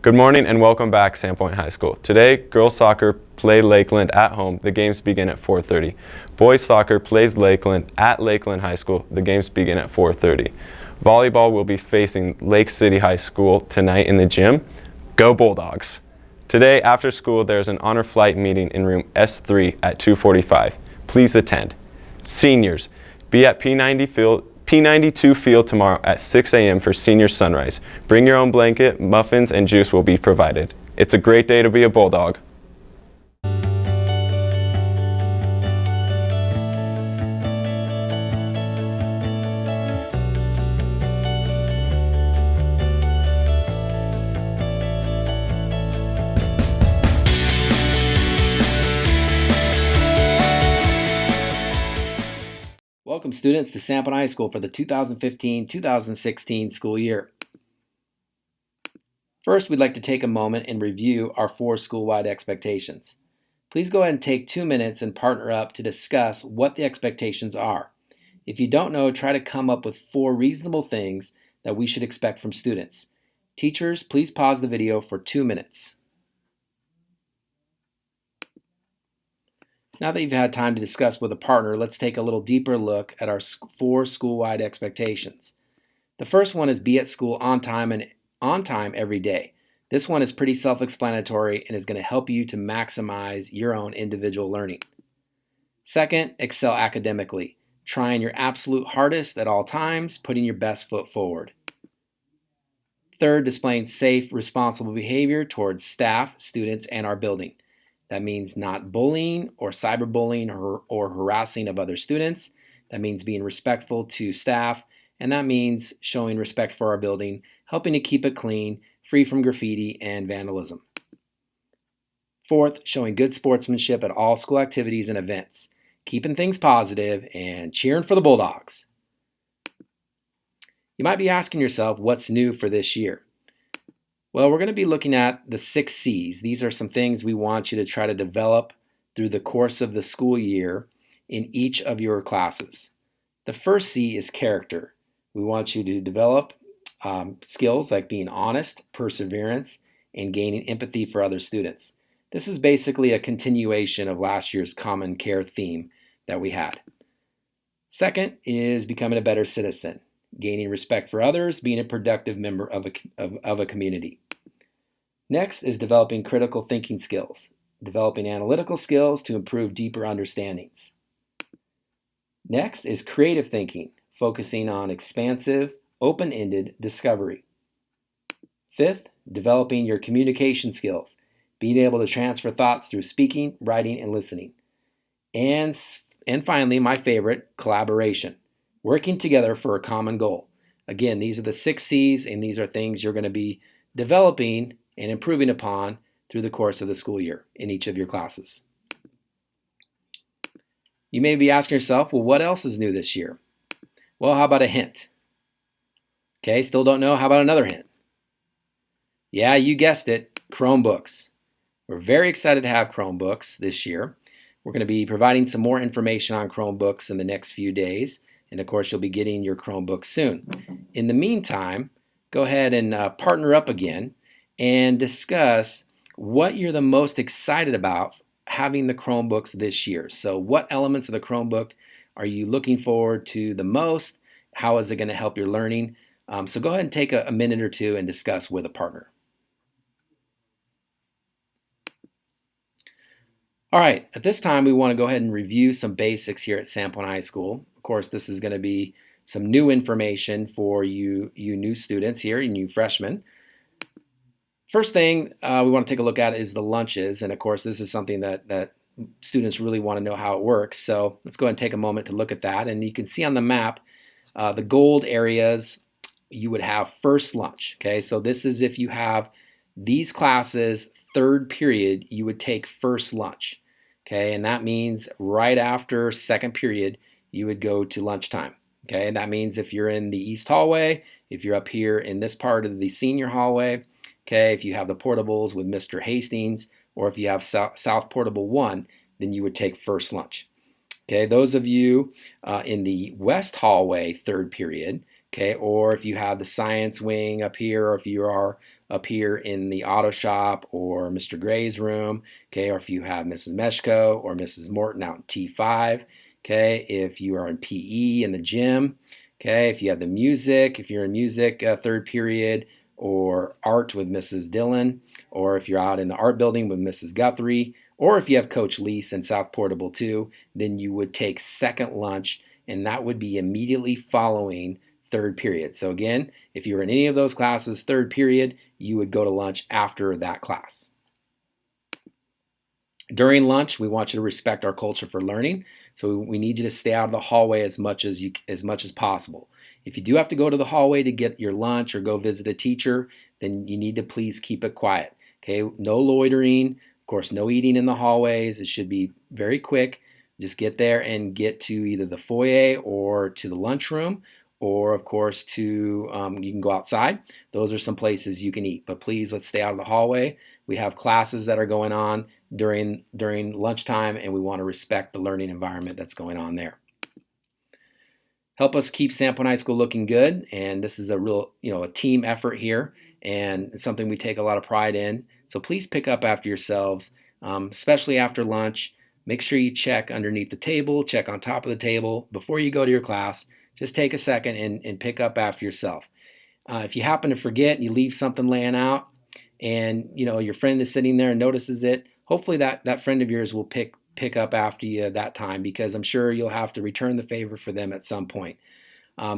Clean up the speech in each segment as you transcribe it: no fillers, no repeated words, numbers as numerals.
Good morning and welcome back, Sandpoint High School. Today, girls soccer play Lakeland at home. The games begin at 4:30. Boys soccer plays Lakeland at Lakeland High School. The games begin at 4:30. Volleyball will be facing Lake City High School tonight in the gym. Go Bulldogs! Today, after school, there's an honor flight meeting in room S3 at 2:45. Please attend. Seniors, be at P92 field tomorrow at 6 a.m. for senior sunrise. Bring your own blanket, muffins, and juice will be provided. It's a great day to be a Bulldog. Welcome students to Sandpoint High School for the 2015-2016 school year. First, we'd like to take a moment and review our 4 school-wide expectations. Please go ahead and take 2 minutes and partner up to discuss what the expectations are. If you don't know, try to come up with 4 reasonable things that we should expect from students. Teachers, please pause the video for 2 minutes. Now that you've had time to discuss with a partner, let's take a little deeper look at our 4 school-wide expectations. The first one is be at school on time every day. This one is pretty self-explanatory and is going to help you to maximize your own individual learning. Second, excel academically. Trying your absolute hardest at all times, putting your best foot forward. Third, displaying safe, responsible behavior towards staff, students, and our building. That means not bullying or cyberbullying or harassing of other students. That means being respectful to staff, and that means showing respect for our building, helping to keep it clean, free from graffiti and vandalism. Fourth, showing good sportsmanship at all school activities and events, keeping things positive and cheering for the Bulldogs. You might be asking yourself, what's new for this year? Well, we're going to be looking at the 6 C's. These are some things we want you to try to develop through the course of the school year in each of your classes. The first C is character. We want you to develop skills like being honest, perseverance, and gaining empathy for other students. This is basically a continuation of last year's common care theme that we had. Second is becoming a better citizen, gaining respect for others, being a productive member of a community. Next is developing critical thinking skills, developing analytical skills to improve deeper understandings. Next is creative thinking, focusing on expansive, open-ended discovery. Fifth, developing your communication skills, being able to transfer thoughts through speaking, writing, and listening. And finally, my favorite, collaboration, working together for a common goal. Again, these are the 6 C's, and these are things you're going to be developing and improving upon through the course of the school year in each of your classes. You may be asking yourself, well, what else is new this year? Well, how about a hint? Okay, still don't know. How about another hint? Yeah, you guessed it, Chromebooks. We're very excited to have Chromebooks this year. We're going to be providing some more information on Chromebooks in the next few days. And of course, you'll be getting your Chromebook soon. In the meantime, go ahead and partner up again and discuss what you're the most excited about having the Chromebooks this year. So what elements of the Chromebook are you looking forward to the most? How is it going to help your learning? So go ahead and take a minute or two and discuss with a partner. All right, at this time, we want to go ahead and review some basics here at Sandpoint High School. Of course, this is going to be some new information for you new students here, you new freshmen. First thing we want to take a look at is the lunches, and of course, this is something that students really want to know how it works. So let's go ahead and take a moment to look at that. And you can see on the map, the gold areas, you would have first lunch. Okay, so this is if you have these classes, third period, you would take first lunch. Okay, and that means right after second period, you would go to lunchtime. Okay, and that means if you're in the East Hallway, if you're up here in this part of the senior hallway, okay, if you have the portables with Mr. Hastings, or if you have South Portable 1, then you would take first lunch. Okay, those of you in the West Hallway third period, okay, or if you have the science wing up here, or if you are up here in the auto shop or Mr. Gray's room, okay, or if you have Mrs. Meshko or Mrs. Morton out in T5, okay, if you are in PE in the gym, okay, if you have the music, if you're in music third period, or art with Mrs. Dillon, or if you're out in the art building with Mrs. Guthrie, or if you have Coach Lease in South Portable too, then you would take second lunch, and that would be immediately following third period. So again, if you were in any of those classes, third period, you would go to lunch after that class. During lunch, we want you to respect our culture for learning. So we need you to stay out of the hallway as much as possible. If you do have to go to the hallway to get your lunch or go visit a teacher, then you need to please keep it quiet. Okay, no loitering. Of course, no eating in the hallways. It should be very quick. Just get there and get to either the foyer or to the lunchroom, or of course to you can go outside. Those are some places you can eat. But please, let's stay out of the hallway. We have classes that are going on during lunchtime, and we want to respect the learning environment that's going on there. Help us keep Sandpoint High School looking good, and this is a real, a team effort here, and it's something we take a lot of pride in. So please pick up after yourselves, especially after lunch. Make sure you check underneath the table, check on top of the table before you go to your class. Just take a second and pick up after yourself. If you happen to forget and you leave something laying out, and your friend is sitting there and notices it, hopefully that friend of yours will pick up after you that time, because I'm sure you'll have to return the favor for them at some point.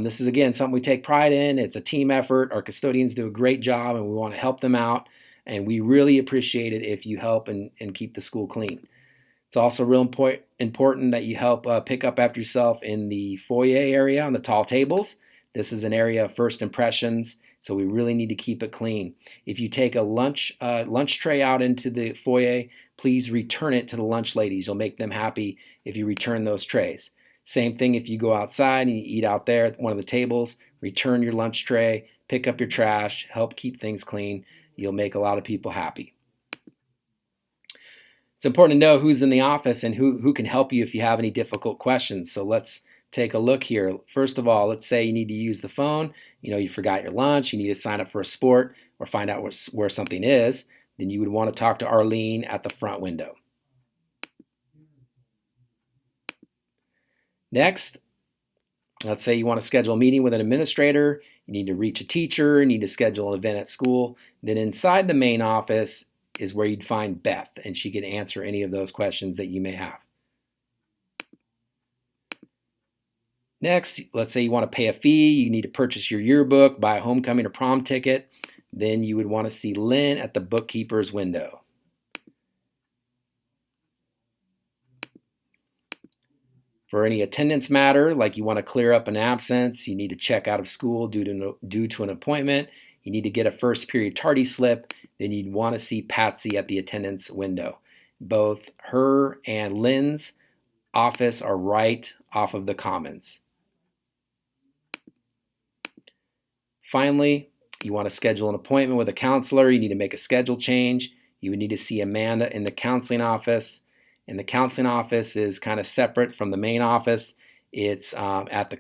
This is, again, something we take pride in. It's a team effort. Our custodians do a great job, and we want to help them out, and we really appreciate it if you help and keep the school clean. It's also real important that you help pick up after yourself in the foyer area on the tall tables. This is an area of first impressions, so we really need to keep it clean. If you take a lunch tray out into the foyer, please return it to the lunch ladies. You'll make them happy if you return those trays. Same thing if you go outside and you eat out there at one of the tables, return your lunch tray, pick up your trash, help keep things clean. You'll make a lot of people happy. It's important to know who's in the office and who can help you if you have any difficult questions. So let's take a look here. First of all, let's say you need to use the phone. You forgot your lunch, you need to sign up for a sport or find out where something is. Then you would want to talk to Arlene at the front window. Next, let's say you want to schedule a meeting with an administrator. You need to reach a teacher, you need to schedule an event at school. Then inside the main office is where you'd find Beth, and she can answer any of those questions that you may have. Next, let's say you want to pay a fee. You need to purchase your yearbook, buy a homecoming or prom ticket. Then you would want to see Lynn at the bookkeeper's window. For any attendance matter, like you want to clear up an absence, you need to check out of school due to an appointment, you need to get a first period tardy slip, then you'd want to see Patsy at the attendance window. Both her and Lynn's office are right off of the Commons. Finally, you want to schedule an appointment with a counselor. You need to make a schedule change. You would need to see Amanda in the counseling office. And the counseling office is kind of separate from the main office. It's at the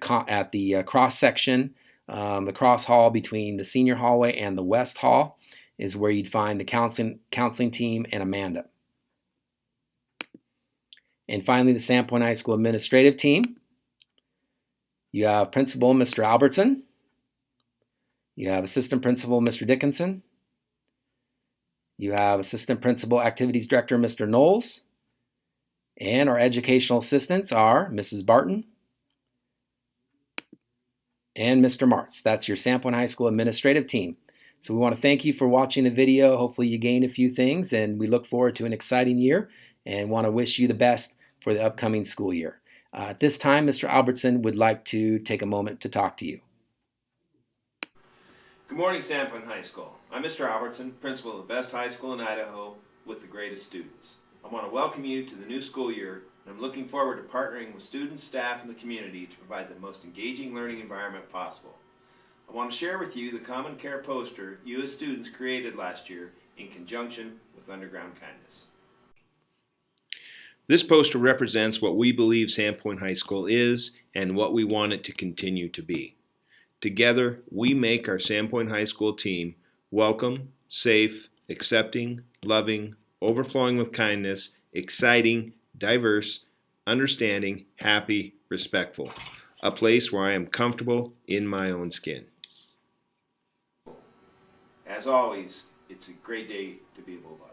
cross section, the cross hall between the senior hallway and the west hall is where you'd find the counseling team and Amanda. And finally, the Sandpoint High School administrative team. You have Principal Mr. Albertson. You have Assistant Principal Mr. Dickinson. You have Assistant Principal Activities Director Mr. Knowles. And our educational assistants are Mrs. Barton and Mr. Martz. That's your Sandpoint High School administrative team. So we want to thank you for watching the video. Hopefully you gained a few things, and we look forward to an exciting year and want to wish you the best for the upcoming school year. At this time, Mr. Albertson would like to take a moment to talk to you. Good morning, Sandpoint High School. I'm Mr. Albertson, principal of the best high school in Idaho with the greatest students. I want to welcome you to the new school year, and I'm looking forward to partnering with students, staff, and the community to provide the most engaging learning environment possible. I want to share with you the Common Care poster you as students created last year in conjunction with Underground Kindness. This poster represents what we believe Sandpoint High School is and what we want it to continue to be. Together, we make our Sandpoint High School team welcome, safe, accepting, loving, overflowing with kindness, exciting, diverse, understanding, happy, respectful. A place where I am comfortable in my own skin. As always, it's a great day to be a Bulldog.